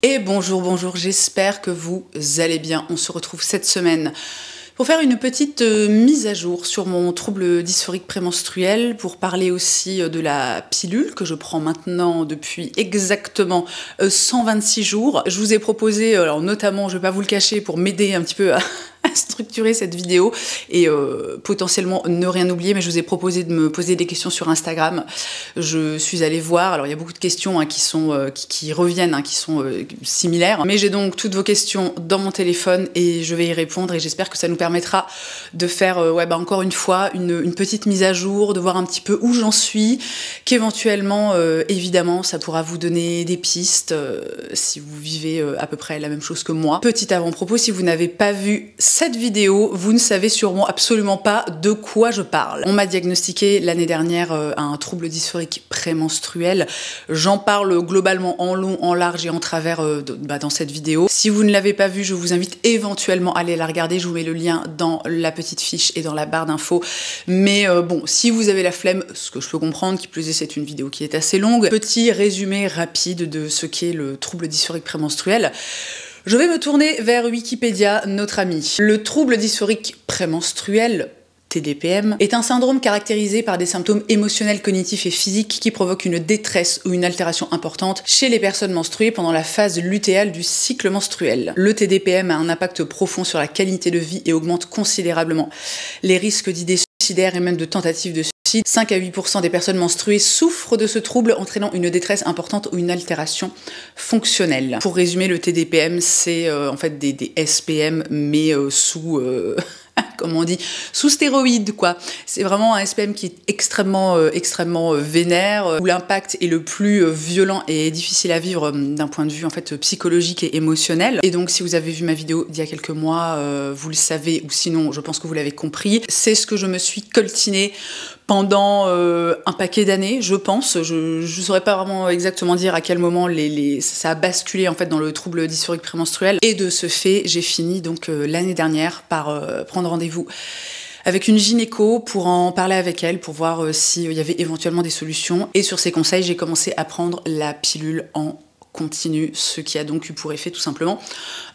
Et bonjour, bonjour, j'espère que vous allez bien. On se retrouve cette semaine pour faire une petite mise à jour sur mon trouble dysphorique prémenstruel, pour parler aussi de la pilule que je prends maintenant depuis exactement 126 jours. Je vous ai proposé, alors notamment, je ne vais pas vous le cacher, pour m'aider un petit peu à structurer cette vidéo et potentiellement ne rien oublier, mais je vous ai proposé de me poser des questions sur Instagram. Je suis allée voir, alors il y a beaucoup de questions qui reviennent, qui sont similaires, mais j'ai donc toutes vos questions dans mon téléphone et je vais y répondre, et j'espère que ça nous permettra de faire encore une fois une petite mise à jour, de voir un petit peu où j'en suis, qu'éventuellement évidemment ça pourra vous donner des pistes si vous vivez à peu près la même chose que moi. Petit avant-propos, si vous n'avez pas vu cette vidéo, vous ne savez sûrement absolument pas de quoi je parle. On m'a diagnostiqué l'année dernière un trouble dysphorique prémenstruel. J'en parle globalement en long, en large et en travers dans cette vidéo. Si vous ne l'avez pas vue, je vous invite éventuellement à aller la regarder. Je vous mets le lien dans la petite fiche et dans la barre d'infos. Mais bon, si vous avez la flemme, ce que je peux comprendre, qui plus est, c'est une vidéo qui est assez longue. Petit résumé rapide de ce qu'est le trouble dysphorique prémenstruel. Je vais me tourner vers Wikipédia, notre ami. Le trouble dysphorique prémenstruel, TDPM, est un syndrome caractérisé par des symptômes émotionnels, cognitifs et physiques qui provoquent une détresse ou une altération importante chez les personnes menstruées pendant la phase lutéale du cycle menstruel. Le TDPM a un impact profond sur la qualité de vie et augmente considérablement les risques d'idées suicidaires et même de tentatives de suicide. 5 à 8% des personnes menstruées souffrent de ce trouble, entraînant une détresse importante ou une altération fonctionnelle. Pour résumer, le TDPM, c'est en fait des SPM, mais sous... comment on dit, sous stéroïdes, quoi. C'est vraiment un SPM qui est extrêmement vénère, où l'impact est le plus violent et difficile à vivre d'un point de vue en fait psychologique et émotionnel. Et donc si vous avez vu ma vidéo d'il y a quelques mois, vous le savez, ou sinon je pense que vous l'avez compris, c'est ce que je me suis coltinée pendant un paquet d'années, je pense. Je saurais pas vraiment exactement dire à quel moment ça a basculé en fait dans le trouble dysphorique prémenstruel. Et de ce fait, j'ai fini donc l'année dernière par prendre rendez-vous avec une gynéco pour en parler avec elle, pour voir s'il y avait éventuellement des solutions. Et sur ses conseils, j'ai commencé à prendre la pilule en continu, ce qui a donc eu pour effet tout simplement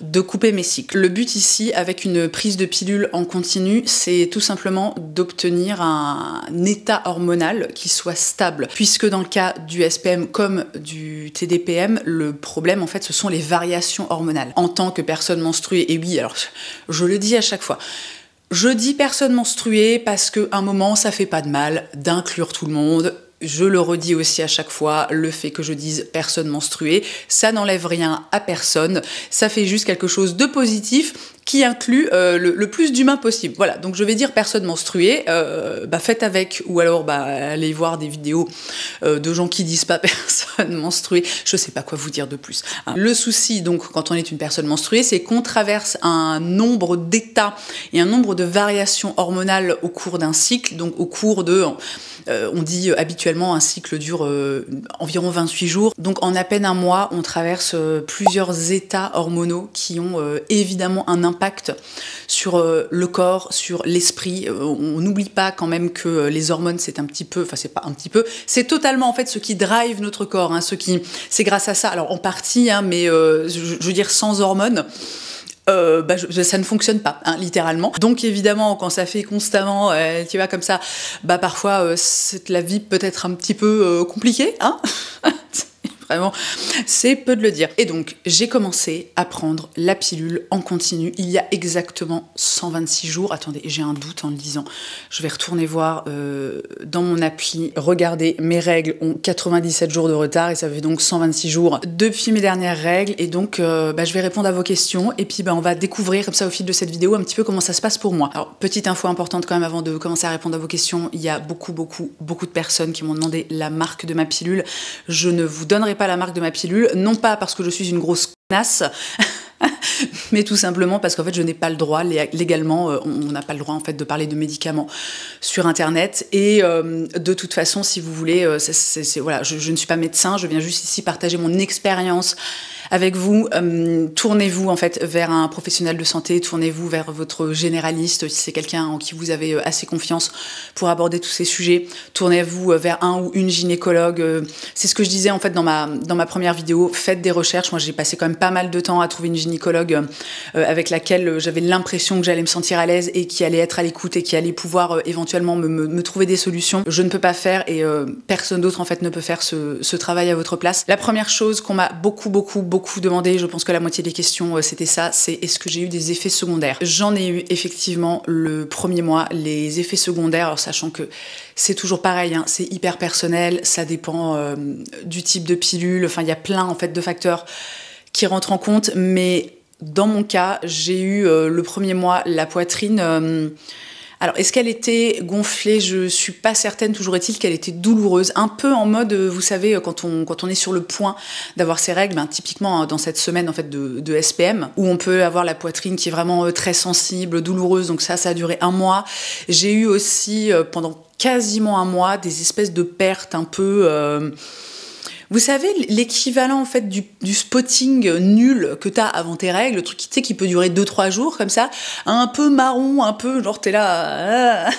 de couper mes cycles. Le but ici, avec une prise de pilule en continu, c'est tout simplement d'obtenir un état hormonal qui soit stable, puisque dans le cas du SPM comme du TDPM, le problème en fait ce sont les variations hormonales. En tant que personne menstruée, et oui, alors je le dis à chaque fois, je dis personne menstruée parce qu'à un moment ça fait pas de mal d'inclure tout le monde. Je le redis aussi à chaque fois, le fait que je dise personne menstruée, ça n'enlève rien à personne, ça fait juste quelque chose de positif qui inclut le plus d'humains possible. Voilà, donc je vais dire personne menstruée, faites avec, ou alors allez voir des vidéos de gens qui disent pas personne menstruée, je sais pas quoi vous dire de plus. Hein. Le souci, donc, quand on est une personne menstruée, c'est qu'on traverse un nombre d'états et un nombre de variations hormonales au cours d'un cycle, donc au cours de... on dit habituellement un cycle dure environ 28 jours, donc en à peine un mois, on traverse plusieurs états hormonaux qui ont évidemment un impact sur le corps, sur l'esprit. On n'oublie pas quand même que les hormones, c'est un petit peu, enfin c'est pas un petit peu, c'est totalement en fait ce qui drive notre corps, c'est grâce à ça, alors en partie, mais je veux dire sans hormones, ça ne fonctionne pas, littéralement. Donc évidemment, quand ça fait constamment, tu vois, comme ça, parfois, la vie peut être un petit peu compliquée, hein. Vraiment, c'est peu de le dire. Et donc, j'ai commencé à prendre la pilule en continu il y a exactement 126 jours. Attendez, j'ai un doute en le disant. Je vais retourner voir dans mon appli. Regardez, mes règles ont 97 jours de retard et ça fait donc 126 jours depuis mes dernières règles. Et donc, je vais répondre à vos questions et puis on va découvrir comme ça au fil de cette vidéo un petit peu comment ça se passe pour moi. Alors, petite info importante quand même avant de commencer à répondre à vos questions. Il y a beaucoup de personnes qui m'ont demandé la marque de ma pilule. Je ne vous donnerai pas la marque de ma pilule, non pas parce que je suis une grosse connasse, mais tout simplement parce qu'en fait je n'ai pas le droit, légalement on n'a pas le droit en fait de parler de médicaments sur internet, et de toute façon si vous voulez, voilà, je ne suis pas médecin, je viens juste ici partager mon expérience avec vous. Tournez-vous en fait vers un professionnel de santé, tournez-vous vers votre généraliste si c'est quelqu'un en qui vous avez assez confiance pour aborder tous ces sujets. Tournez-vous vers un ou une gynécologue. C'est ce que je disais en fait dans ma première vidéo. Faites des recherches. Moi, j'ai passé quand même pas mal de temps à trouver une gynécologue avec laquelle j'avais l'impression que j'allais me sentir à l'aise et qui allait être à l'écoute et qui allait pouvoir éventuellement me trouver des solutions. Je ne peux pas faire et personne d'autre en fait ne peut faire ce travail à votre place. La première chose qu'on m'a beaucoup demandé, je pense que la moitié des questions c'était ça, c'est est-ce que j'ai eu des effets secondaires? J'en ai eu effectivement le premier mois. Les effets secondaires, alors sachant que c'est toujours pareil, hein, c'est hyper personnel, ça dépend du type de pilule, enfin il y a plein en fait de facteurs qui rentrent en compte, mais dans mon cas, j'ai eu le premier mois la poitrine. Alors, est-ce qu'elle était gonflée? Je suis pas certaine. Toujours est-il qu'elle était douloureuse, un peu en mode, vous savez, quand on est sur le point d'avoir ses règles, typiquement dans cette semaine en fait de SPM, où on peut avoir la poitrine qui est vraiment très sensible, douloureuse. Donc ça a duré un mois. J'ai eu aussi pendant quasiment un mois des espèces de pertes un peu. Vous savez, l'équivalent en fait du spotting nul que t'as avant tes règles, le truc qui peut durer 2-3 jours comme ça, un peu marron, un peu genre t'es là.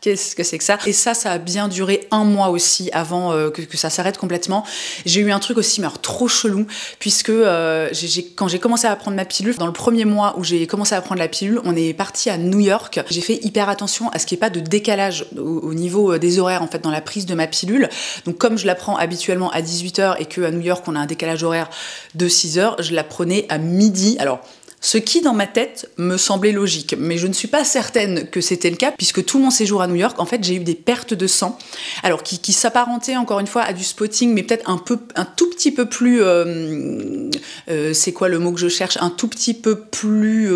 Qu'est-ce que c'est que ça? Et ça a bien duré un mois aussi avant que ça s'arrête complètement. J'ai eu un truc aussi, mais alors trop chelou, puisque quand j'ai commencé à prendre ma pilule, dans le premier mois où j'ai commencé à prendre la pilule, on est parti à New York. J'ai fait hyper attention à ce qu'il n'y ait pas de décalage au niveau des horaires en fait dans la prise de ma pilule. Donc comme je la prends habituellement à 18h et qu'à New York on a un décalage horaire de 6h, je la prenais à midi. Alors, ce qui, dans ma tête, me semblait logique. Mais je ne suis pas certaine que c'était le cas, puisque tout mon séjour à New York, en fait, j'ai eu des pertes de sang. Alors, qui s'apparentaient, encore une fois, à du spotting, mais peut-être un tout petit peu plus... c'est quoi le mot que je cherche? Un tout petit peu plus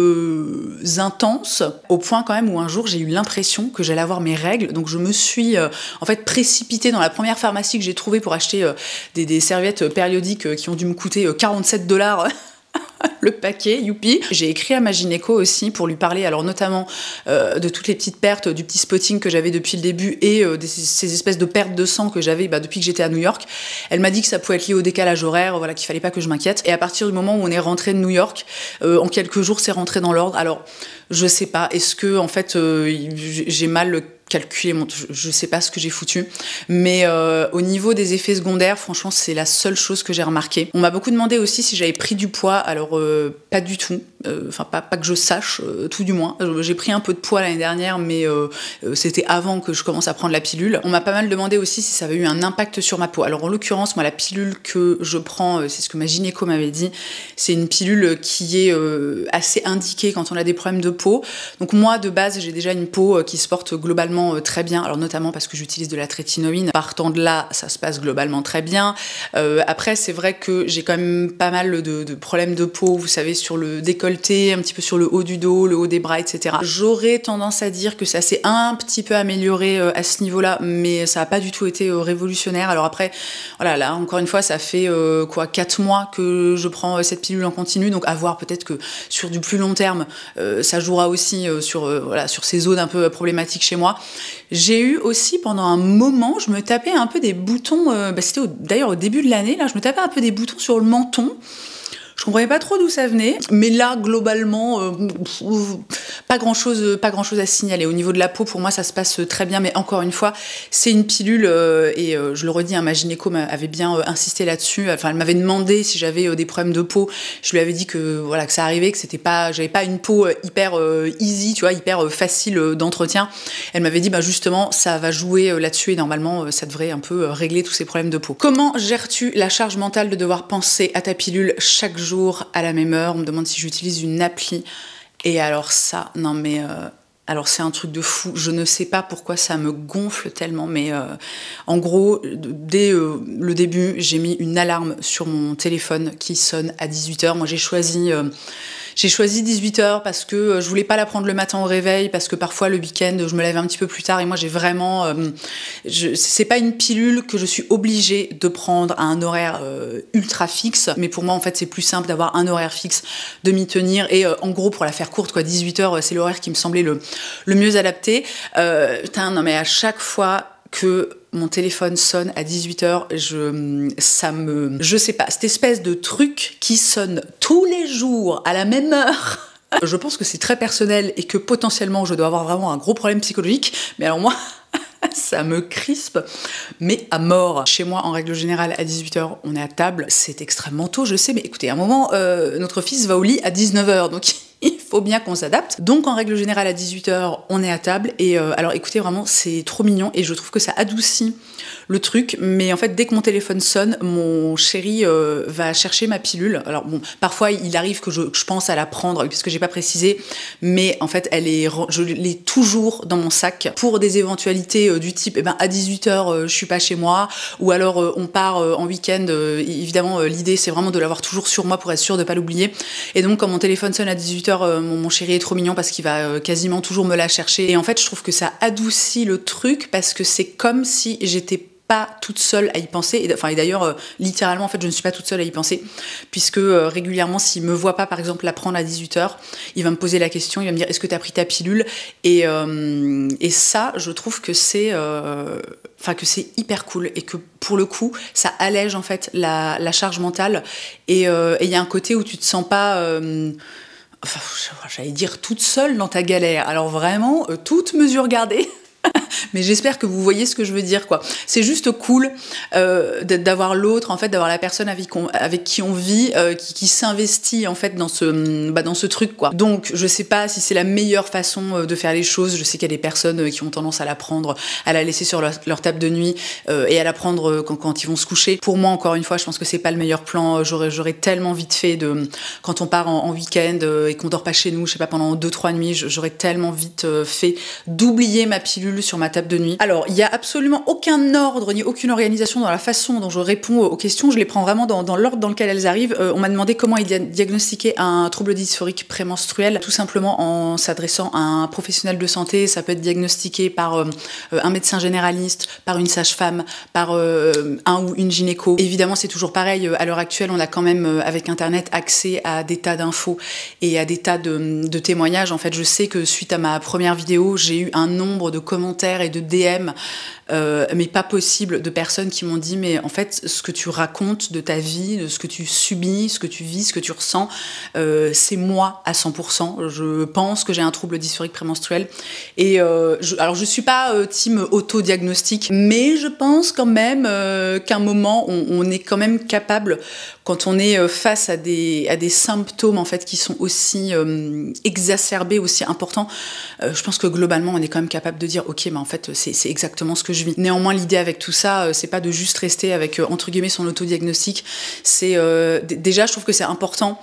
intense, au point quand même où un jour, j'ai eu l'impression que j'allais avoir mes règles. Donc, je me suis, en fait, précipitée dans la première pharmacie que j'ai trouvée pour acheter des serviettes périodiques qui ont dû me coûter $47 le paquet, youpi. J'ai écrit à ma gynéco aussi pour lui parler, alors notamment de toutes les petites pertes, du petit spotting que j'avais depuis le début et ces espèces de pertes de sang que j'avais depuis que j'étais à New York. Elle m'a dit que ça pouvait être lié au décalage horaire, voilà, qu'il fallait pas que je m'inquiète. Et à partir du moment où on est rentré de New York, en quelques jours, c'est rentré dans l'ordre. Alors, je sais pas, est-ce que en fait j'ai mal calculé, je sais pas ce que j'ai foutu, mais au niveau des effets secondaires, franchement, c'est la seule chose que j'ai remarqué. On m'a beaucoup demandé aussi si j'avais pris du poids, alors pas du tout, enfin pas que je sache, tout du moins. J'ai pris un peu de poids l'année dernière, mais c'était avant que je commence à prendre la pilule. On m'a pas mal demandé aussi si ça avait eu un impact sur ma peau. Alors en l'occurrence, moi la pilule que je prends, c'est ce que ma gynéco m'avait dit, c'est une pilule qui est assez indiquée quand on a des problèmes de peau. Donc moi de base, j'ai déjà une peau qui se porte globalement très bien, alors notamment parce que j'utilise de la trétinoïne. Partant de là, ça se passe globalement très bien. Après, c'est vrai que j'ai quand même pas mal de problèmes de peau, vous savez, sur le décolleté, un petit peu sur le haut du dos, le haut des bras, etc. J'aurais tendance à dire que ça s'est un petit peu amélioré à ce niveau-là, mais ça n'a pas du tout été révolutionnaire. Alors après, voilà, là, encore une fois, ça fait 4 mois que je prends cette pilule en continu, donc à voir, peut-être que sur du plus long terme, ça jouera aussi sur ces zones un peu problématiques chez moi. J'ai eu aussi pendant un moment, je me tapais un peu des boutons, c'était d'ailleurs au début de l'année, là, je me tapais un peu des boutons sur le menton. Je comprenais pas trop d'où ça venait, mais là, globalement, pas grand chose à signaler. Au niveau de la peau, pour moi, ça se passe très bien, mais encore une fois, c'est une pilule, et je le redis, ma gynéco avait bien insisté là-dessus. Enfin, elle m'avait demandé si j'avais des problèmes de peau. Je lui avais dit que voilà, que ça arrivait, que j'avais pas une peau hyper easy, tu vois, hyper facile d'entretien. Elle m'avait dit, justement, ça va jouer là-dessus, et normalement, ça devrait un peu régler tous ces problèmes de peau. Comment gères-tu la charge mentale de devoir penser à ta pilule chaque jour à la même heure? On me demande si j'utilise une appli. Et alors ça, non mais... alors c'est un truc de fou, je ne sais pas pourquoi ça me gonfle tellement, mais en gros, dès le début, j'ai mis une alarme sur mon téléphone qui sonne à 18h. Moi j'ai choisi 18h parce que je voulais pas la prendre le matin au réveil, parce que parfois le week-end je me lève un petit peu plus tard, et moi j'ai vraiment... c'est pas une pilule que je suis obligée de prendre à un horaire ultra fixe, mais pour moi en fait c'est plus simple d'avoir un horaire fixe, de m'y tenir, et en gros pour la faire courte, 18h c'est l'horaire qui me semblait le mieux adapté. Non mais à chaque fois que mon téléphone sonne à 18h, je sais pas, cette espèce de truc qui sonne tous les jours à la même heure. Je pense que c'est très personnel et que potentiellement je dois avoir vraiment un gros problème psychologique, mais alors moi, ça me crispe, mais à mort. Chez moi, en règle générale, à 18h, on est à table. C'est extrêmement tôt, je sais, mais écoutez, à un moment, notre fils va au lit à 19h, donc il faut bien qu'on s'adapte. Donc en règle générale, à 18h, on est à table. Et alors écoutez, vraiment, c'est trop mignon et je trouve que ça adoucit le truc. Mais en fait, dès que mon téléphone sonne, mon chéri va chercher ma pilule. Alors bon, parfois, il arrive que je pense à la prendre, puisque j'ai pas précisé. Mais en fait, je l'ai toujours dans mon sac pour des éventualités du type, eh ben, à 18h, je suis pas chez moi. Ou alors, on part en week-end. Évidemment, l'idée, c'est vraiment de l'avoir toujours sur moi pour être sûr de pas l'oublier. Et donc, quand mon téléphone sonne à 18h, mon chéri est trop mignon parce qu'il va quasiment toujours me la chercher. Et en fait, je trouve que ça adoucit le truc parce que c'est comme si j'étais pas toute seule à y penser. Et d'ailleurs, littéralement, en fait, je ne suis pas toute seule à y penser, puisque régulièrement, s'il me voit pas, par exemple, la prendre à 18h, il va me poser la question, il va me dire, est-ce que tu as pris ta pilule? Et ça, je trouve que c'est hyper cool et que pour le coup, ça allège en fait la charge mentale. Et il y a un côté où tu te sens pas... j'allais dire toute seule dans ta galère. Alors vraiment, toute mesure gardée. Mais j'espère que vous voyez ce que je veux dire, quoi. C'est juste cool d'avoir l'autre, en fait, d'avoir la personne avec qui on vit, qui s'investit en fait dans ce truc, quoi. Donc, je sais pas si c'est la meilleure façon de faire les choses. Je sais qu'il y a des personnes qui ont tendance à la prendre, à la laisser sur leur table de nuit et à la prendre quand ils vont se coucher. Pour moi, encore une fois, je pense que c'est pas le meilleur plan. J'aurais tellement vite fait quand on part en week-end et qu'on dort pas chez nous, je sais pas, pendant 2-3 nuits, j'aurais tellement vite fait d'oublier ma pilule sur ma table de nuit. Alors, il y a absolument aucun ordre ni aucune organisation dans la façon dont je réponds aux questions. Je les prends vraiment dans l'ordre dans lequel elles arrivent. On m'a demandé comment diagnostiquer un trouble dysphorique prémenstruel, tout simplement en s'adressant à un professionnel de santé. Ça peut être diagnostiqué par un médecin généraliste, par une sage-femme, par un ou une gynéco. Évidemment, c'est toujours pareil. À l'heure actuelle, on a quand même, avec Internet, accès à des tas d'infos et à des tas de témoignages. En fait, je sais que suite à ma première vidéo, j'ai eu un nombre de commentaires et de DM, mais pas possible, de personnes qui m'ont dit, mais en fait, ce que tu racontes de ta vie, de ce que tu subis, ce que tu vis, ce que tu ressens, c'est moi à 100%. Je pense que j'ai un trouble dysphorique prémenstruel. Et alors, je suis pas team auto-diagnostic, mais je pense quand même qu'à un moment, on est quand même capable, quand on est face à des symptômes en fait qui sont aussi exacerbés, aussi importants, je pense que globalement, on est quand même capable de dire, ok, mais en fait, c'est exactement ce que je vis. Néanmoins, l'idée avec tout ça, c'est pas de juste rester avec, entre guillemets, son autodiagnostic. C'est déjà, je trouve que c'est important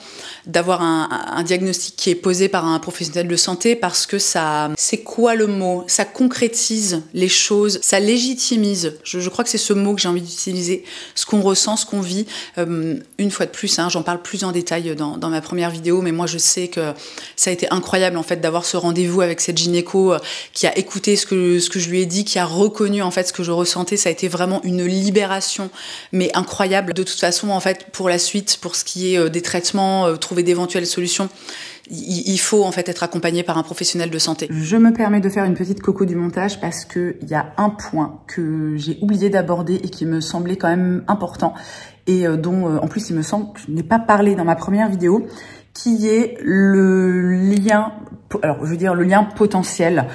d'avoir un diagnostic qui est posé par un professionnel de santé parce que c'est quoi le mot? Ça concrétise les choses, ça légitimise. Je crois que c'est ce mot que j'ai envie d'utiliser. Ce qu'on ressent, ce qu'on vit. Une fois de plus, j'en parle plus en détail dans ma première vidéo, mais moi je sais que ça a été incroyable en fait d'avoir ce rendez-vous avec cette gynéco qui a écouté ce que je lui ai dit, qui a reconnu en fait ce que je ressentais. Ça a été vraiment une libération, mais incroyable. De toute façon, en fait, pour la suite, pour ce qui est des traitements, trouver d'éventuelles solutions, il faut en fait être accompagné par un professionnel de santé. Je me permets de faire une petite coco du montage parce que il y a un point que j'ai oublié d'aborder et qui me semblait quand même important et dont en plus il me semble que je n'ai pas parlé dans ma première vidéo, qui est le lien, alors je veux dire le lien potentiel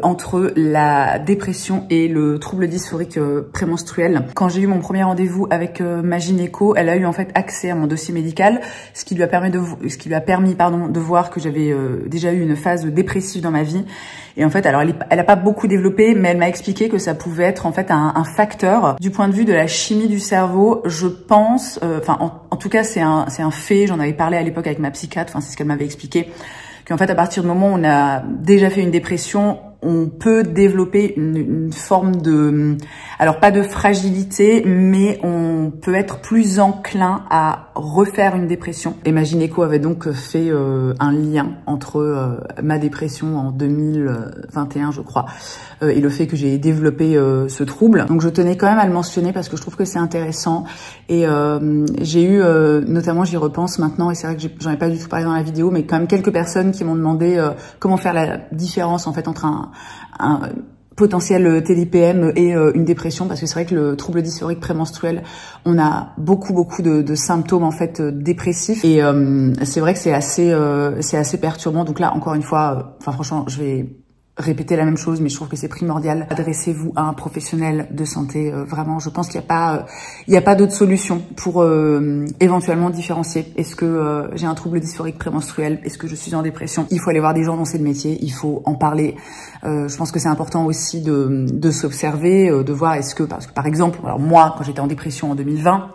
entre la dépression et le trouble dysphorique prémenstruel. Quand j'ai eu mon premier rendez-vous avec ma gynéco, elle a eu en fait accès à mon dossier médical, ce qui lui a permis de voir que j'avais déjà eu une phase dépressive dans ma vie. Et en fait, alors elle a pas beaucoup développé, mais elle m'a expliqué que ça pouvait être en fait un facteur du point de vue de la chimie du cerveau. Je pense, en tout cas c'est un fait. J'en avais parlé à l'époque avec ma psychiatre. Enfin, c'est ce qu'elle m'avait expliqué. Qu'en fait, à partir du moment où on a déjà fait une dépression, on peut développer une forme de, alors pas de fragilité, mais on peut être plus enclin à refaire une dépression. Et ma gynéco avait donc fait un lien entre ma dépression en 2021, je crois, et le fait que j'ai développé ce trouble. Donc je tenais quand même à le mentionner parce que je trouve que c'est intéressant. Et j'ai eu, notamment j'y repense maintenant, et c'est vrai que j'en ai pas du tout parlé dans la vidéo, mais quand même quelques personnes qui m'ont demandé comment faire la différence en fait entre potentiel TDPM et une dépression, parce que c'est vrai que le trouble dysphorique prémenstruel, on a beaucoup de symptômes en fait dépressifs, et c'est vrai que c'est assez perturbant. Donc là, encore une fois, enfin franchement, je vais répéter la même chose, mais je trouve que c'est primordial. Adressez-vous à un professionnel de santé. Vraiment, je pense qu'il n'y a pas d'autre solution pour éventuellement différencier. Est-ce que j'ai un trouble dysphorique prémenstruel? Est-ce que je suis en dépression? Il faut aller voir des gens dont c'est le métier. Il faut en parler. Je pense que c'est important aussi de s'observer, de voir est-ce que, parce que par exemple, alors moi, quand j'étais en dépression en 2020,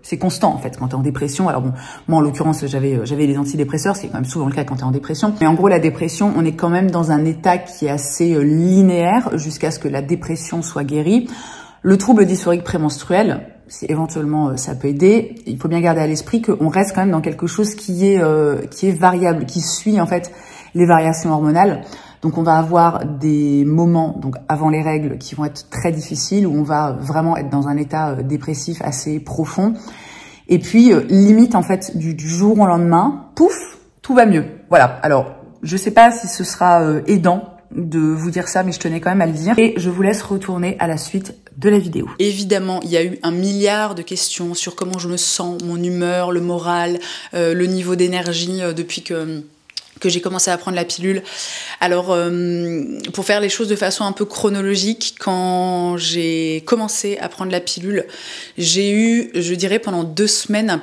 c'est constant en fait quand t'es en dépression. Alors bon, moi en l'occurrence j'avais les antidépresseurs, c'est quand même souvent le cas quand t'es en dépression. Mais en gros la dépression, on est quand même dans un état qui est assez linéaire jusqu'à ce que la dépression soit guérie. Le trouble dysphorique prémenstruel, si éventuellement ça peut aider, il faut bien garder à l'esprit qu'on reste quand même dans quelque chose qui est variable, qui suit en fait les variations hormonales. Donc on va avoir des moments, donc avant les règles, qui vont être très difficiles, où on va vraiment être dans un état dépressif assez profond. Et puis limite en fait du jour au lendemain, pouf, tout va mieux. Voilà. Alors je sais pas si ce sera aidant de vous dire ça, mais je tenais quand même à le dire. Et je vous laisse retourner à la suite de la vidéo. Évidemment, il y a eu 1 milliard de questions sur comment je me sens, mon humeur, le moral, le niveau d'énergie depuis que j'ai commencé à prendre la pilule. Alors, pour faire les choses de façon un peu chronologique, quand j'ai commencé à prendre la pilule, j'ai eu, je dirais, pendant 2 semaines,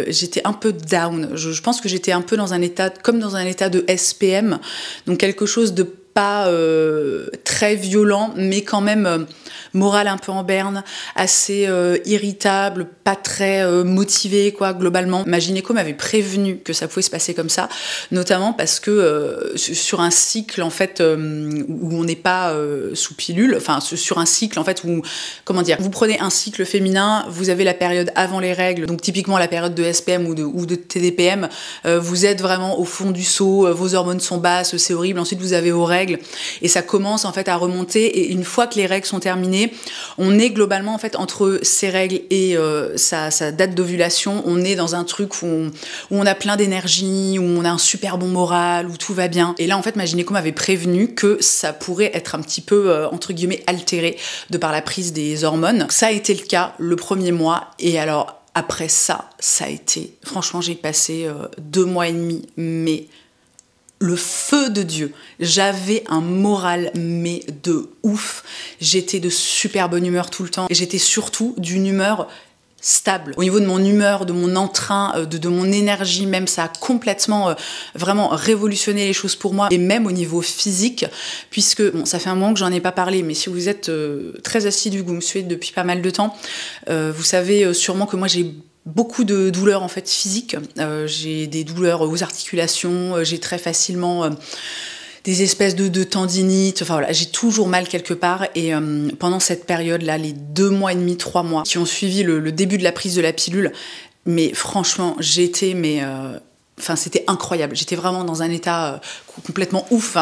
j'étais un peu down. Je pense que j'étais un peu dans un état, comme dans un état de SPM, donc quelque chose de pas très violent, mais quand même moral un peu en berne, assez irritable, pas très motivé quoi globalement. Ma gynéco m'avait prévenu que ça pouvait se passer comme ça, notamment parce que sur un cycle en fait où on n'est pas sous pilule, enfin sur un cycle en fait où, comment dire, vous prenez un cycle féminin, vous avez la période avant les règles, donc typiquement la période de SPM ou de TDPM, vous êtes vraiment au fond du seau, vos hormones sont basses, c'est horrible, ensuite vous avez vos règles, et ça commence en fait à remonter, et une fois que les règles sont terminées, on est globalement en fait entre ces règles et sa date d'ovulation, on est dans un truc où on a plein d'énergie, où on a un super bon moral, où tout va bien. Et là en fait ma gynéco m'avait prévenu que ça pourrait être un petit peu entre guillemets altéré de par la prise des hormones. Ça a été le cas le premier mois, et alors après ça a été, franchement j'ai passé 2 mois et demi, mais le feu de Dieu. J'avais un moral mais de ouf. J'étais de super bonne humeur tout le temps, et j'étais surtout d'une humeur stable. Au niveau de mon humeur, de mon entrain, de mon énergie même, ça a complètement vraiment révolutionné les choses pour moi, et même au niveau physique, puisque, bon, ça fait un moment que j'en ai pas parlé, mais si vous êtes très assidu, que vous me suivez depuis pas mal de temps, vous savez sûrement que moi j'ai beaucoup de douleurs en fait physiques. J'ai des douleurs aux articulations, j'ai très facilement des espèces de tendinites, enfin voilà, j'ai toujours mal quelque part, et pendant cette période-là, les 2 mois et demi, 3 mois qui ont suivi le début de la prise de la pilule, mais franchement, enfin, c'était incroyable. J'étais vraiment dans un état complètement ouf,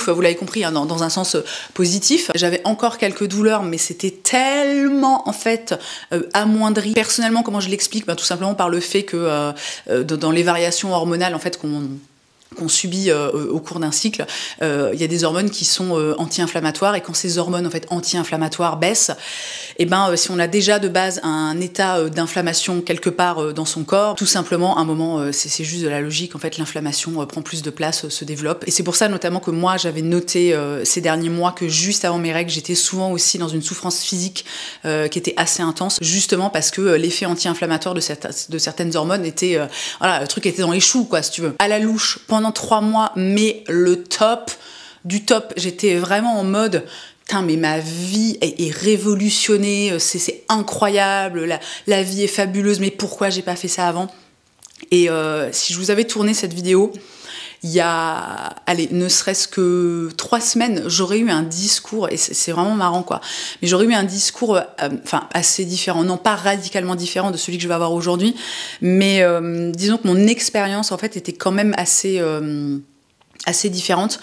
vous l'avez compris, hein, dans un sens positif. J'avais encore quelques douleurs, mais c'était tellement, en fait, amoindri. Personnellement, comment je l'explique? Tout simplement par le fait que dans les variations hormonales, en fait, qu'on subit au cours d'un cycle, il y a des hormones qui sont anti-inflammatoires, et quand ces hormones en fait anti-inflammatoires baissent, et si on a déjà de base un état d'inflammation quelque part dans son corps, tout simplement à un moment c'est juste de la logique, en fait l'inflammation prend plus de place, se développe, et c'est pour ça notamment que moi j'avais noté ces derniers mois que juste avant mes règles j'étais souvent aussi dans une souffrance physique qui était assez intense, justement parce que l'effet anti-inflammatoire de certaines hormones était voilà, le truc était dans les choux quoi, si tu veux. À la louche pendant 3 mois, mais le top du top. J'étais vraiment en mode, putain, mais ma vie est révolutionnée, c'est incroyable, la vie est fabuleuse, mais pourquoi j'ai pas fait ça avant? Et si je vous avais tourné cette vidéo, il y a, allez, ne serait-ce que 3 semaines, j'aurais eu un discours, et c'est vraiment marrant quoi, mais j'aurais eu un discours enfin assez différent, non pas radicalement différent de celui que je vais avoir aujourd'hui, mais disons que mon expérience en fait était quand même assez différente,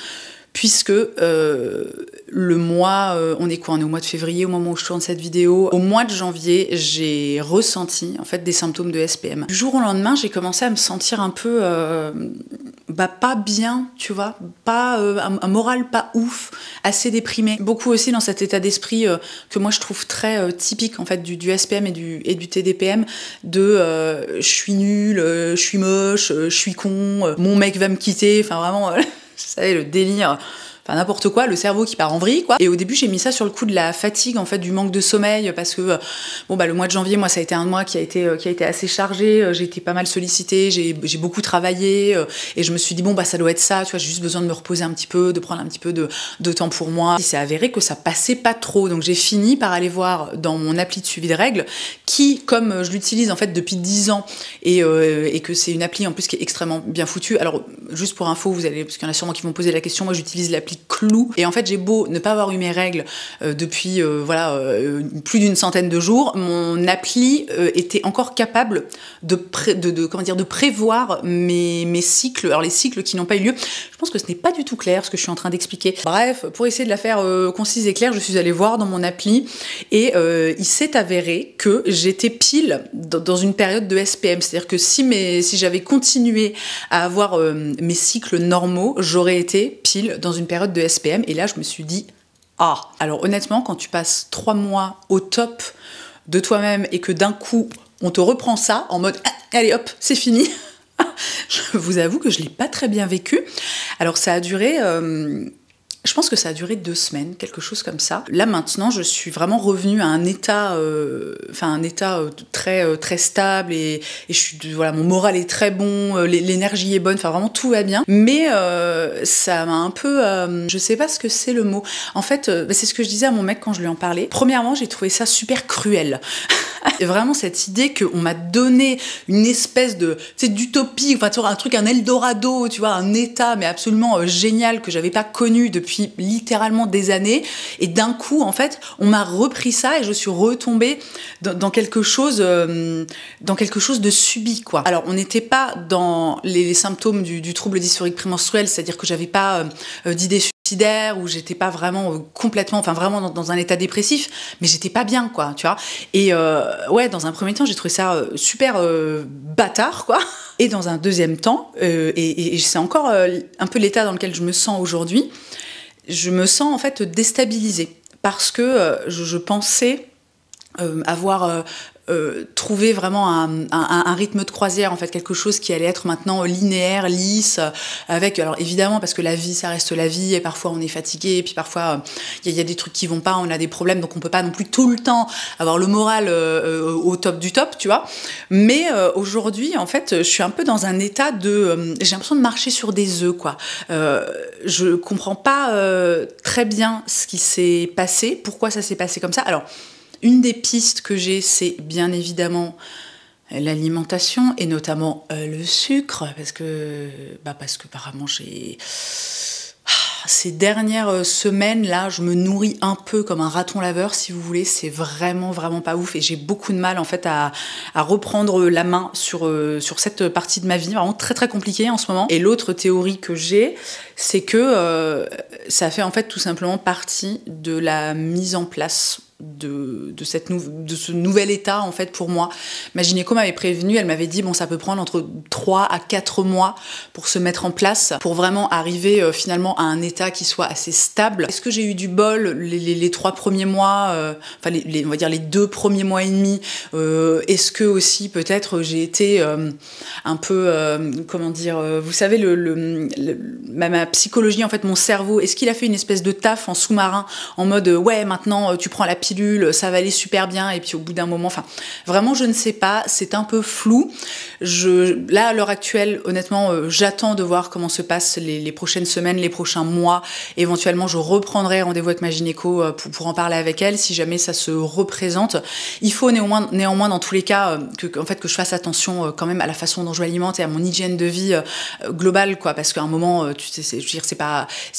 puisque le mois, on est quoi? On est au mois de février au moment où je tourne cette vidéo. Au mois de janvier, j'ai ressenti en fait des symptômes de SPM. Du jour au lendemain, j'ai commencé à me sentir un peu pas bien, tu vois, pas un moral pas ouf, assez déprimé. Beaucoup aussi dans cet état d'esprit que moi je trouve très typique en fait du SPM et du TDPM, de je suis nulle, je suis moche, je suis con, mon mec va me quitter, enfin vraiment, vous savez, le délire. Enfin n'importe quoi, le cerveau qui part en vrille quoi. Et au début j'ai mis ça sur le coup de la fatigue en fait, du manque de sommeil, parce que le mois de janvier, moi ça a été un mois qui a été assez chargé, j'ai été pas mal sollicitée, j'ai beaucoup travaillé, et je me suis dit ça doit être ça, tu vois, j'ai juste besoin de me reposer un petit peu, de prendre un petit peu de temps pour moi. Il s'est avéré que ça passait pas trop, donc j'ai fini par aller voir dans mon appli de suivi de règles, qui comme je l'utilise en fait depuis 10 ans, et que c'est une appli en plus qui est extrêmement bien foutue. Alors juste pour info, parce qu'il y en a sûrement qui vont poser la question, moi j'utilise l'appli Clou, et en fait j'ai beau ne pas avoir eu mes règles depuis plus d'une centaine de jours, mon appli était encore capable de prévoir mes cycles, alors les cycles qui n'ont pas eu lieu. Je pense que ce n'est pas du tout clair ce que je suis en train d'expliquer. Bref, pour essayer de la faire concise et claire, je suis allée voir dans mon appli, et il s'est avéré que j'étais pile dans une période de SPM, c'est-à-dire que si j'avais continué à avoir mes cycles normaux, j'aurais été pile dans une période de SPM, et là je me suis dit alors honnêtement, quand tu passes 3 mois au top de toi-même et que d'un coup on te reprend ça en mode allez hop c'est fini, je vous avoue que je l'ai pas très bien vécu. Alors ça a duré je pense que ça a duré 2 semaines, quelque chose comme ça. Là maintenant, je suis vraiment revenue à un état, très très stable, et mon moral est très bon, l'énergie est bonne, enfin vraiment tout va bien. Mais ça m'a un peu, je sais pas ce que c'est le mot. En fait, c'est ce que je disais à mon mec quand je lui en parlais. Premièrement, j'ai trouvé ça super cruel. Et vraiment cette idée qu'on m'a donné une espèce de, d'utopie, un truc, un Eldorado, tu vois, un état mais absolument génial que j'avais pas connu depuis littéralement des années, et d'un coup en fait on m'a repris ça et je suis retombée dans quelque chose de subi quoi. Alors on n'était pas dans les symptômes du trouble dysphorique prémenstruel, c'est-à-dire que j'avais pas d'idées suicidaires, ou j'étais pas vraiment complètement, vraiment dans un état dépressif, mais j'étais pas bien quoi, tu vois. Et dans un premier temps j'ai trouvé ça super bâtard quoi. Et dans un deuxième temps, et c'est encore un peu l'état dans lequel je me sens aujourd'hui, je me sens en fait déstabilisée, parce que je pensais avoir trouvé vraiment un rythme de croisière, en fait, quelque chose qui allait être maintenant linéaire, lisse, avec, alors évidemment, parce que la vie ça reste la vie, et parfois on est fatigué, et puis parfois il y a des trucs qui vont pas, on a des problèmes, donc on peut pas non plus tout le temps avoir le moral au top du top, tu vois. Mais aujourd'hui en fait je suis un peu dans un état de j'ai l'impression de marcher sur des œufs quoi. Je comprends pas très bien ce qui s'est passé, pourquoi ça s'est passé comme ça. Alors une des pistes que j'ai, c'est bien évidemment l'alimentation, et notamment le sucre, parce que apparemment ces dernières semaines là, je me nourris un peu comme un raton laveur si vous voulez, c'est vraiment pas ouf, et j'ai beaucoup de mal en fait à reprendre la main sur cette partie de ma vie, vraiment très très compliquée en ce moment. Et l'autre théorie que j'ai, c'est que ça fait en fait tout simplement partie de la mise en place de ce nouvel état en fait pour moi. Ma gynéco m'avait prévenue, elle m'avait dit ça peut prendre entre 3 à 4 mois pour se mettre en place, pour vraiment arriver finalement à un état qui soit assez stable. Est-ce que j'ai eu du bol les 3 premiers mois, on va dire les 2 premiers mois et demi, est-ce que aussi peut-être j'ai été un peu vous savez ma psychologie en fait, mon cerveau, est-ce qu'il a fait une espèce de taf en sous-marin en mode maintenant tu prends la pilule, ça va aller super bien, et puis au bout d'un moment, vraiment je ne sais pas, c'est un peu flou. Là à l'heure actuelle, honnêtement, j'attends de voir comment se passent les prochaines semaines, les prochains mois. Éventuellement je reprendrai rendez-vous avec ma gynéco pour en parler avec elle si jamais ça se représente. Il faut néanmoins dans tous les cas que je fasse attention quand même à la façon dont je m'alimente et à mon hygiène de vie globale quoi, parce qu'à un moment tu sais, je veux dire, c'est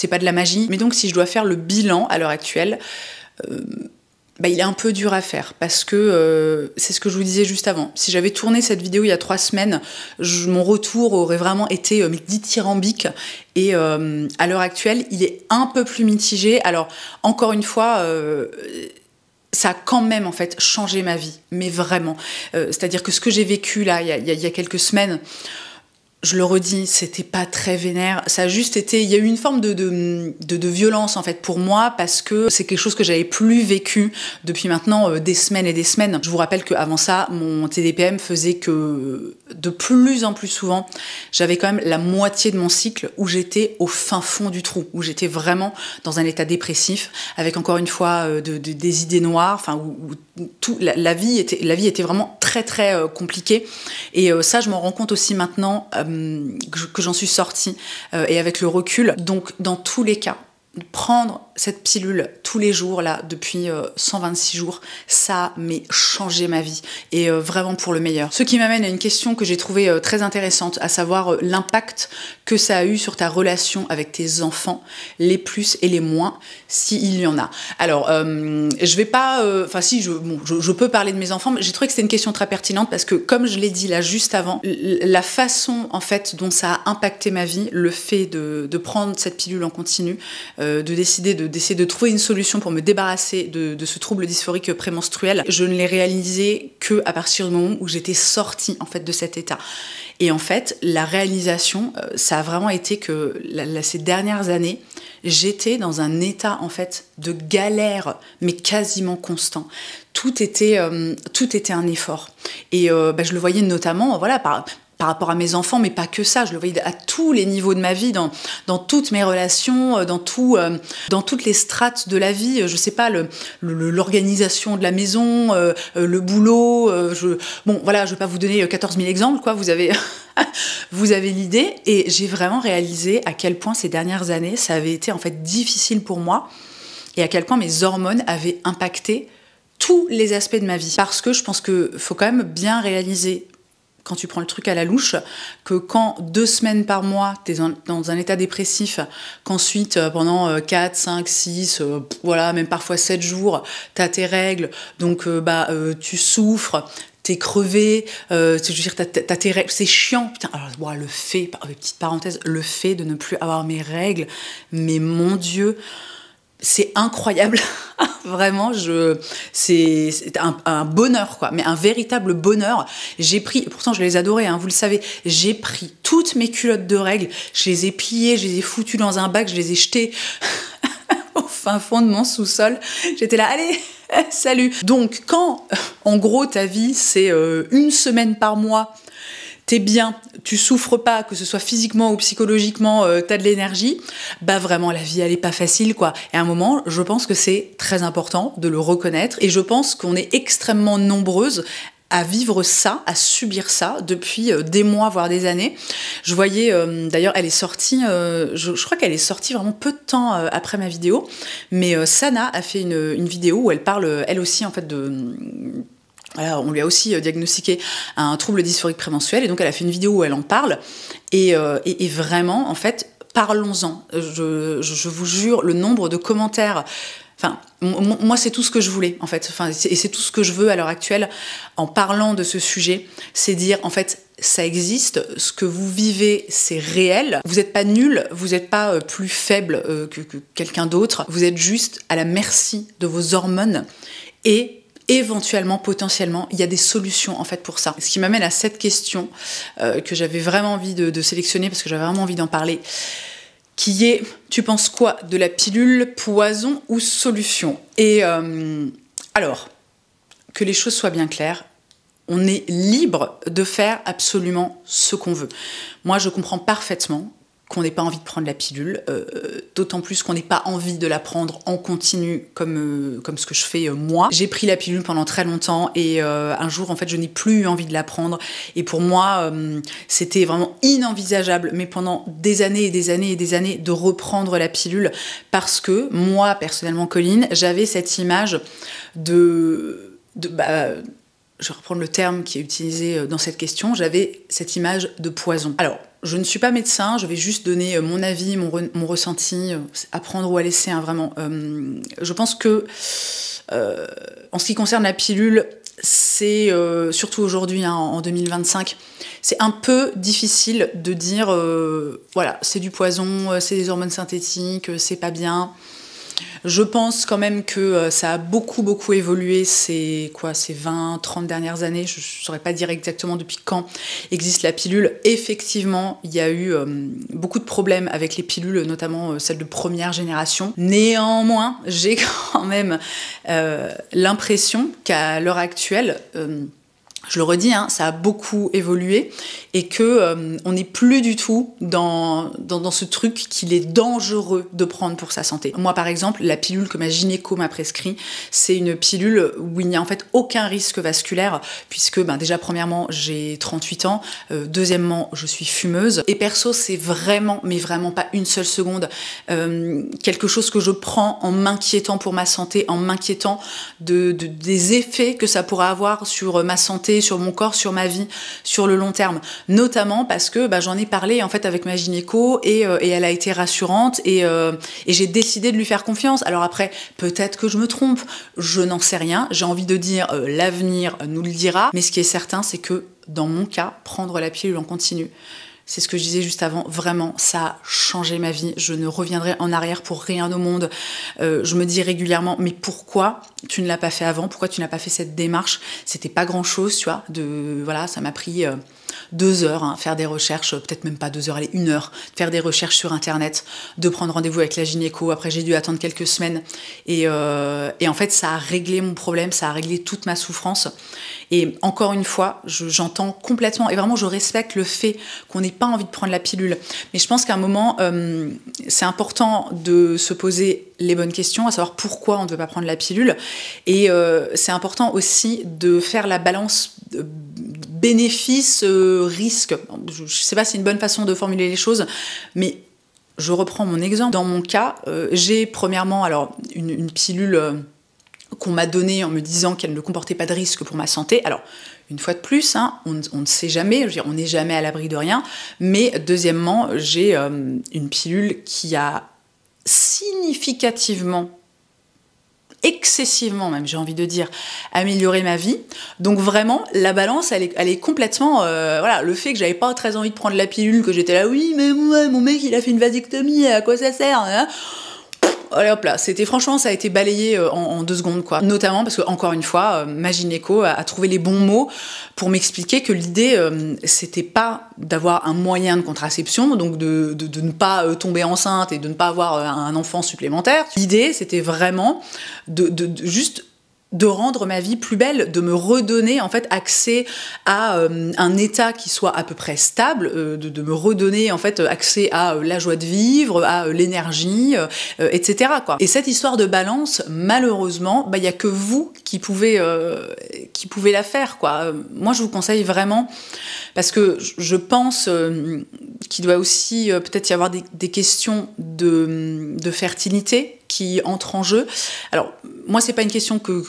pas de la magie. Mais donc si je dois faire le bilan à l'heure actuelle, il est un peu dur à faire, parce que c'est ce que je vous disais juste avant. Si j'avais tourné cette vidéo il y a 3 semaines, mon retour aurait vraiment été dithyrambique, et à l'heure actuelle il est un peu plus mitigé. Alors encore une fois, ça a quand même en fait changé ma vie, mais vraiment. C'est-à-dire que ce que j'ai vécu là il y a quelques semaines, je le redis, c'était pas très vénère. Ça a juste été, il y a eu une forme de violence en fait pour moi parce que c'est quelque chose que j'avais plus vécu depuis maintenant des semaines et des semaines. Je vous rappelle qu'avant ça, mon TDPM faisait que de plus en plus souvent, j'avais quand même la moitié de mon cycle où j'étais au fin fond du trou, où j'étais vraiment dans un état dépressif, avec encore une fois des idées noires, enfin où tout, la vie était vraiment très très compliquée. Et ça, je m'en rends compte aussi maintenant que j'en suis sortie et avec le recul. Donc, dans tous les cas, prendre cette pilule tous les jours, là, depuis 126 jours, ça m'a changé ma vie, et vraiment pour le meilleur. Ce qui m'amène à une question que j'ai trouvée très intéressante, à savoir l'impact que ça a eu sur ta relation avec tes enfants, les plus et les moins, s'il y en a. Alors, je vais pas... Enfin, si, je peux parler de mes enfants, mais j'ai trouvé que c'était une question très pertinente, parce que, comme je l'ai dit là juste avant, la façon, en fait, dont ça a impacté ma vie, le fait de prendre cette pilule en continu, d'essayer de trouver une solution pour me débarrasser de ce trouble dysphorique prémenstruel, je ne l'ai réalisé que à partir du moment où j'étais sortie en fait de cet état. Et en fait, la réalisation, ça a vraiment été que ces dernières années, j'étais dans un état en fait de galère, mais quasiment constant. Tout était un effort. Et je le voyais notamment, voilà, par rapport à mes enfants, mais pas que ça. Je le voyais à tous les niveaux de ma vie, dans toutes mes relations, dans toutes les strates de la vie. Je sais pas, l'organisation de la maison, le boulot. Bon, voilà, je vais pas vous donner 14 000 exemples, quoi. Vous avez l'idée. Et j'ai vraiment réalisé à quel point ces dernières années, ça avait été en fait difficile pour moi, et à quel point mes hormones avaient impacté tous les aspects de ma vie. Parce que je pense qu'il faut quand même bien réaliser, quand tu prends le truc à la louche, que quand 2 semaines par mois, t'es dans un état dépressif, qu'ensuite, pendant 4, 5, 6, voilà, même parfois 7 jours, t'as tes règles, donc tu souffres, t'es crevé, je veux dire, t'as tes règles, c'est chiant. Putain, alors, wow, petite parenthèse, le fait de ne plus avoir mes règles, mais mon Dieu, c'est incroyable. Vraiment, c'est un bonheur, quoi, mais un véritable bonheur. Pourtant je les adorais, hein, vous le savez, j'ai pris toutes mes culottes de règles, je les ai pliées, je les ai foutues dans un bac, je les ai jetées au fin fond de mon sous-sol. J'étais là, allez, salut. Donc quand, en gros, ta vie, c'est 1 semaine par mois, t'es bien, tu souffres pas, que ce soit physiquement ou psychologiquement, t'as de l'énergie, vraiment la vie elle est pas facile, quoi. Et à un moment, je pense que c'est très important de le reconnaître, et je pense qu'on est extrêmement nombreuses à vivre ça, à subir ça depuis des mois, voire des années. Je voyais, d'ailleurs, elle est sortie, je crois qu'elle est sortie vraiment peu de temps après ma vidéo, mais Sana a fait une vidéo où elle parle, elle aussi, en fait, voilà, on lui a aussi diagnostiqué un trouble dysphorique prémenstruel, et donc elle a fait une vidéo où elle en parle, et vraiment, en fait, parlons-en. Je vous jure, le nombre de commentaires... Enfin, moi, c'est tout ce que je voulais, en fait. Enfin, et c'est tout ce que je veux à l'heure actuelle, en parlant de ce sujet, c'est dire, en fait, ça existe, ce que vous vivez, c'est réel. Vous n'êtes pas nul, vous n'êtes pas plus faible que quelqu'un d'autre. Vous êtes juste à la merci de vos hormones, et éventuellement, potentiellement, il y a des solutions en fait pour ça. Ce qui m'amène à cette question que j'avais vraiment envie de sélectionner, parce que j'avais vraiment envie d'en parler, qui est, tu penses quoi de la pilule, poison ou solution? Et alors, que les choses soient bien claires, on est libre de faire absolument ce qu'on veut. Moi, je comprends parfaitement qu'on n'ait pas envie de prendre la pilule, d'autant plus qu'on n'ait pas envie de la prendre en continu comme ce que je fais moi. J'ai pris la pilule pendant très longtemps, et un jour, en fait, je n'ai plus eu envie de la prendre. Et pour moi, c'était vraiment inenvisageable, mais pendant des années et des années et des années, de reprendre la pilule, parce que moi, personnellement, Colline, j'avais cette image je vais reprendre le terme qui est utilisé dans cette question, j'avais cette image de poison. Alors, je ne suis pas médecin, je vais juste donner mon avis, mon ressenti, à prendre ou à laisser, hein, vraiment. Je pense que, en ce qui concerne la pilule, c'est, surtout aujourd'hui, hein, en 2025, c'est un peu difficile de dire, voilà, c'est du poison, c'est des hormones synthétiques, c'est pas bien. Je pense quand même que ça a beaucoup évolué ces 20-30 dernières années. Je ne saurais pas dire exactement depuis quand existe la pilule. Effectivement, il y a eu beaucoup de problèmes avec les pilules, notamment celles de première génération. Néanmoins, j'ai quand même l'impression qu'à l'heure actuelle, je le redis, hein, ça a beaucoup évolué et que on n'est plus du tout dans ce truc qu'il est dangereux de prendre pour sa santé. Moi, par exemple, la pilule que ma gynéco m'a prescrit, c'est une pilule où il n'y a en fait aucun risque vasculaire puisque déjà premièrement, j'ai 38 ans, deuxièmement, je suis fumeuse et perso, c'est vraiment, mais vraiment pas une seule seconde quelque chose que je prends en m'inquiétant pour ma santé, en m'inquiétant des effets que ça pourrait avoir sur ma santé, sur mon corps, sur ma vie, sur le long terme. Notamment parce que j'en ai parlé en fait avec ma gynéco et elle a été rassurante et j'ai décidé de lui faire confiance. Alors après, peut-être que je me trompe, je n'en sais rien. J'ai envie de dire l'avenir nous le dira. Mais ce qui est certain, c'est que dans mon cas, prendre la pilule en continu, c'est ce que je disais juste avant, vraiment, ça a changé ma vie. Je ne reviendrai en arrière pour rien au monde. Je me dis régulièrement, mais pourquoi tu ne l'as pas fait avant? Pourquoi tu n'as pas fait cette démarche? C'était pas grand-chose, tu vois. Voilà, ça m'a pris 2 heures, hein, faire des recherches, peut-être même pas 2 heures, allez, 1 heure, faire des recherches sur Internet, de prendre rendez-vous avec la gynéco. Après, j'ai dû attendre quelques semaines. Et en fait, ça a réglé mon problème, ça a réglé toute ma souffrance. Et encore une fois, j'entends complètement, et vraiment je respecte le fait qu'on n'ait pas envie de prendre la pilule. Mais je pense qu'à un moment, c'est important de se poser les bonnes questions, à savoir pourquoi on ne veut pas prendre la pilule. Et c'est important aussi de faire la balance bénéfice-risque. Je ne sais pas si c'est une bonne façon de formuler les choses, mais je reprends mon exemple. Dans mon cas, j'ai premièrement une pilule qu'on m'a donnée en me disant qu'elle ne comportait pas de risque pour ma santé. Alors, une fois de plus, hein, on ne sait jamais, je veux dire, on n'est jamais à l'abri de rien. Mais deuxièmement, j'ai une pilule qui a significativement, excessivement même, j'ai envie de dire, amélioré ma vie. Donc vraiment, la balance, elle est complètement... voilà, le fait que j'avais pas très envie de prendre la pilule, que j'étais là, oui, mais ouais, mon mec, il a fait une vasectomie, à quoi ça sert, hein? Allez hop là, franchement, ça a été balayé en 2 secondes, quoi. Notamment parce que, encore une fois, ma gynéco a trouvé les bons mots pour m'expliquer que l'idée, c'était pas d'avoir un moyen de contraception, donc de ne pas tomber enceinte et de ne pas avoir un enfant supplémentaire. L'idée, c'était vraiment juste de rendre ma vie plus belle, de me redonner en fait accès à un état qui soit à peu près stable, de me redonner en fait accès à la joie de vivre, à l'énergie, etc. quoi. Et cette histoire de balance, malheureusement, il y a que vous qui pouvez la faire, quoi. Moi, je vous conseille vraiment, parce que je pense qu'il doit aussi peut-être y avoir des questions de fertilité qui entrent en jeu. Alors, moi, c'est pas une question que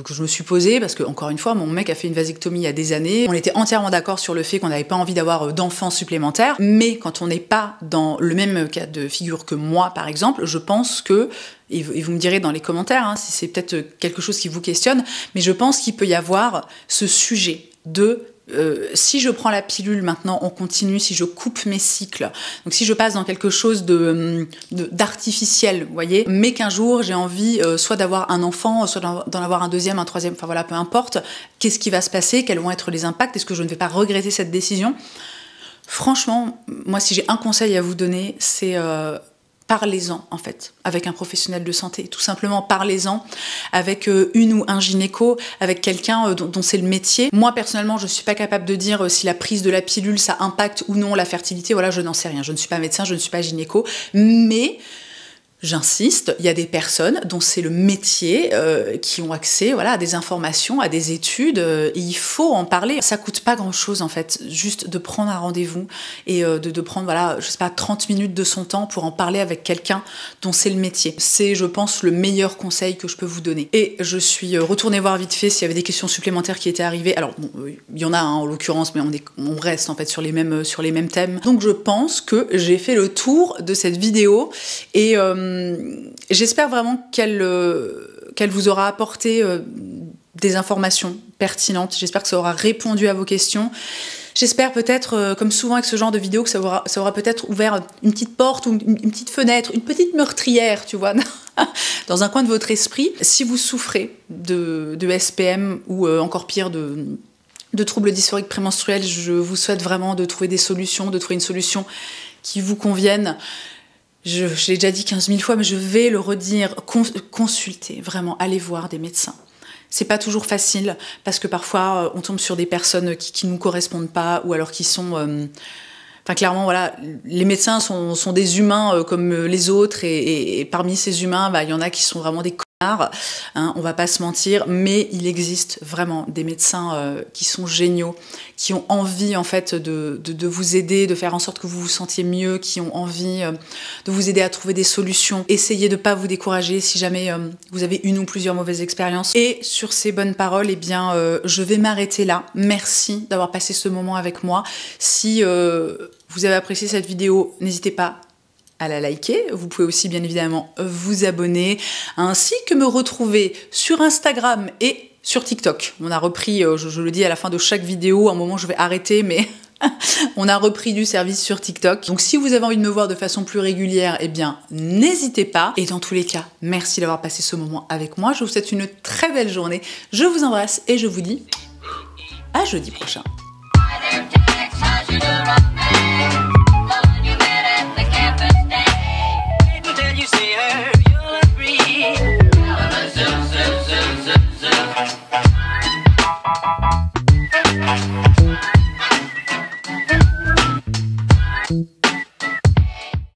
je me suis posée, parce que, encore une fois, mon mec a fait une vasectomie il y a des années. On était entièrement d'accord sur le fait qu'on n'avait pas envie d'avoir d'enfants supplémentaires, mais quand on n'est pas dans le même cas de figure que moi, par exemple, je pense que, et vous me direz dans les commentaires, hein, si c'est peut-être quelque chose qui vous questionne, mais je pense qu'il peut y avoir ce sujet de si je prends la pilule maintenant en continu, si je coupe mes cycles, donc si je passe dans quelque chose d'artificiel, vous voyez, mais qu'un jour j'ai envie soit d'avoir un enfant, soit d'en avoir un deuxième, un troisième, enfin voilà, peu importe, qu'est-ce qui va se passer, quels vont être les impacts, est-ce que je ne vais pas regretter cette décision? Franchement, moi si j'ai un conseil à vous donner, c'est... parlez-en, en fait, avec un professionnel de santé. Tout simplement, parlez-en avec une ou un gynéco, avec quelqu'un dont c'est le métier. Moi, personnellement, je ne suis pas capable de dire si la prise de la pilule, ça impacte ou non la fertilité. Voilà, je n'en sais rien. Je ne suis pas médecin, je ne suis pas gynéco. Mais... j'insiste, il y a des personnes dont c'est le métier qui ont accès à des informations, à des études, et il faut en parler. Ça coûte pas grand-chose en fait, juste de prendre un rendez-vous et de prendre, je sais pas, 30 minutes de son temps pour en parler avec quelqu'un dont c'est le métier. C'est, je pense, le meilleur conseil que je peux vous donner. Et je suis retournée voir vite fait s'il y avait des questions supplémentaires qui étaient arrivées. Alors, bon, il y en a en l'occurrence, mais on reste en fait sur les mêmes thèmes. Donc je pense que j'ai fait le tour de cette vidéo et j'espère vraiment qu'elle vous aura apporté des informations pertinentes. J'espère que ça aura répondu à vos questions. J'espère peut-être, comme souvent avec ce genre de vidéo, que ça aura peut-être ouvert une petite porte ou une petite fenêtre, une petite meurtrière, tu vois, dans un coin de votre esprit. Si vous souffrez de SPM ou encore pire de troubles dysphoriques prémenstruels, je vous souhaite vraiment de trouver des solutions, de trouver une solution qui vous convienne. Je l'ai déjà dit 15 000 fois, mais je vais le redire, consultez, vraiment, allez voir des médecins. C'est pas toujours facile, parce que parfois, on tombe sur des personnes qui nous correspondent pas, ou alors qui sont... Enfin, clairement, voilà, les médecins sont des humains comme les autres, et parmi ces humains, il y en a qui sont vraiment des connards, hein, on va pas se mentir, mais il existe vraiment des médecins qui sont géniaux, qui ont envie en fait de vous aider, de faire en sorte que vous vous sentiez mieux, qui ont envie de vous aider à trouver des solutions. Essayez de pas vous décourager si jamais vous avez une ou plusieurs mauvaises expériences. Et sur ces bonnes paroles, eh bien, je vais m'arrêter là. Merci d'avoir passé ce moment avec moi. Si vous avez apprécié cette vidéo, n'hésitez pas à la liker. Vous pouvez aussi bien évidemment vous abonner, ainsi que me retrouver sur Instagram et sur TikTok. On a repris, je le dis à la fin de chaque vidéo, à un moment je vais arrêter, mais on a repris du service sur TikTok. Donc si vous avez envie de me voir de façon plus régulière, eh bien n'hésitez pas. Et dans tous les cas, merci d'avoir passé ce moment avec moi. Je vous souhaite une très belle journée. Je vous embrasse et je vous dis à jeudi prochain.